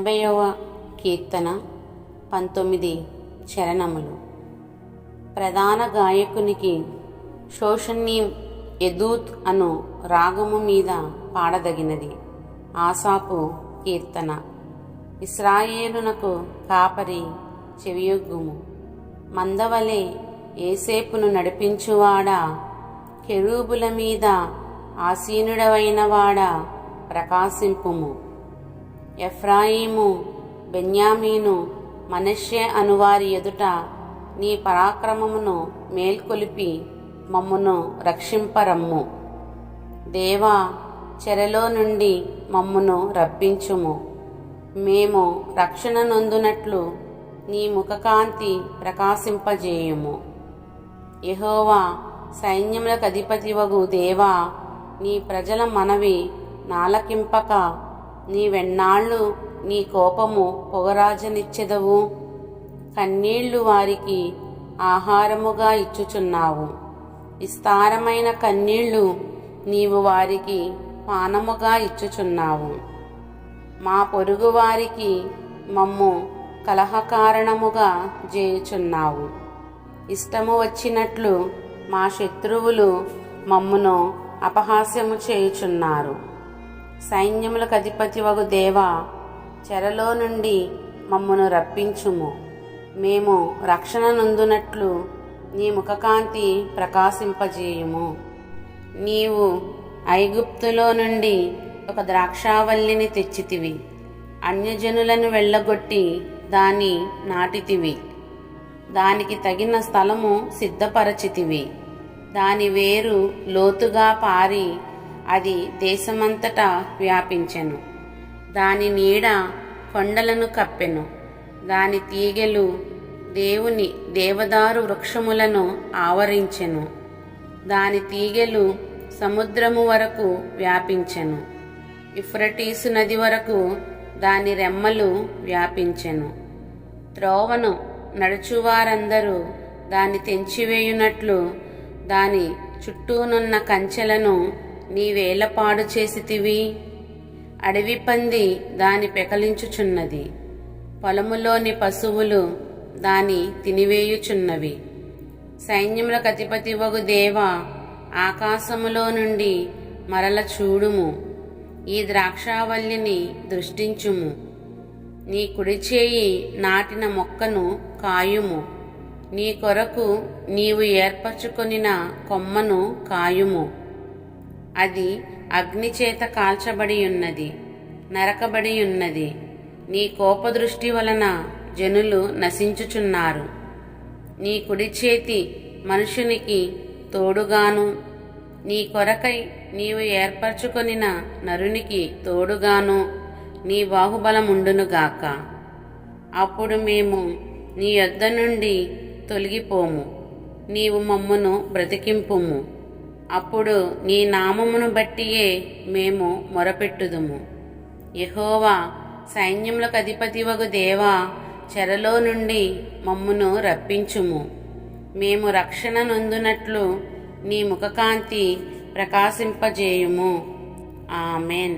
80వ కీర్తన 19 చరణములు. ప్రధాన గాయకునికి శోషనీం యదూత్ అను రాగము మీద పాడదగినది. ఆసాపు కీర్తన. ఇశ్రాయేలునకు కాపరి చెవియొగ్గుము. మందవలె యోసేపును నడిపించువాడా, కెరూబుల మీద ఆసీనుడవైనవాడా, ప్రకాశింపుము. ఎఫ్రాయిము, బెన్యామీను, మనష్షే అనువారి ఎదుట నీ పరాక్రమమును మేల్కొలిపి మమ్మును రక్షింపరమ్ము. దేవా, చెరలో నుండి మమ్మును రప్పించుము. మేము రక్షణ నొందునట్లు నీ ముఖకాంతి ప్రకాశింపజేయుము. యెహోవా, సైన్యములకు అధిపతివగు దేవా, నీ ప్రజల మనవి నాలకింపక నీవెన్నాళ్ళు నీ కోపము పొగరాజనిచ్చెదవు? కన్నీళ్లు వారికి ఆహారముగా ఇచ్చుచున్నావు. విస్తారమైన కన్నీళ్లు నీవు వారికి పానముగా ఇచ్చుచున్నావు. మా పొరుగు వారికి మమ్ము కలహకారణముగా చేయుచున్నావు. ఇష్టము వచ్చినట్లు మా శత్రువులు మమ్మును అపహాస్యము చేయుచున్నారు. సైన్యములకు అధిపతివగు దేవా, చెరలో నుండి మమ్మును రప్పించుము. మేము రక్షణ నొందునట్లు నీ ముఖకాంతి ప్రకాశింపజేయుము. నీవు ఐగుప్తులో నుండి ఒక ద్రాక్షావల్లిని తెచ్చితివి. అన్యజనులను వెళ్ళగొట్టి దాని నాటితివి. దానికి తగిన స్థలము సిద్ధపరచితివి. దాని వేరు లోతుగా పారి అది దేశమంతటా వ్యాపించెను. దాని నీడ కొండలను కప్పెను. దాని తీగెలు దేవుని దేవదారు వృక్షములను ఆవరించెను. దాని తీగెలు సముద్రము వరకు వ్యాపించెను. యూఫ్రటీసు నది వరకు దాని రెమ్మలు వ్యాపించెను. త్రోవను నడుచువారందరూ దాన్ని తెంచివేయునట్లు దాని చుట్టూనున్న కంచెలను నీవేలపాడు చేసితివి. అడవి పంది దాని పెకలించుచున్నది. పొలములోని పశువులు దాని తినివేయుచున్నవి. సైన్యములకు అధిపతివగు దేవా, ఆకాశములో నుండి మరల చూడుము. ఈ ద్రాక్షావల్లిని దృష్టించుము. నీ కుడిచేయి నాటిన మొక్కను కాయుము. నీ కొరకు నీవు ఏర్పరచుకొనిన కొమ్మను కాయుము. అది అగ్నిచేత కాల్చబడి ఉన్నది, నరకబడి ఉన్నది. నీ కోపదృష్టి వలన జనులు నశించుచున్నారు. నీ కుడి చేతి మనుషునికి తోడుగాను, నీ కొరకై నీవు ఏర్పరచుకొనిన నరునికి తోడుగాను నీ బాహుబలముండునుగాక. అప్పుడు మేము నీ యొద్ద నుండి తొలగిపోము. నీవు మమ్మును బ్రతికింపుము. అప్పుడు నీ నామమును బట్టియే మేము మొరపెట్టుదుము. యెహోవా, సైన్యములకు అధిపతివగు దేవా, చెరలో నుండి మమ్మును రప్పించుము. మేము రక్షణ నొందునట్లు నీ ముఖకాంతి ప్రకాశింపజేయుము. ఆమెన్.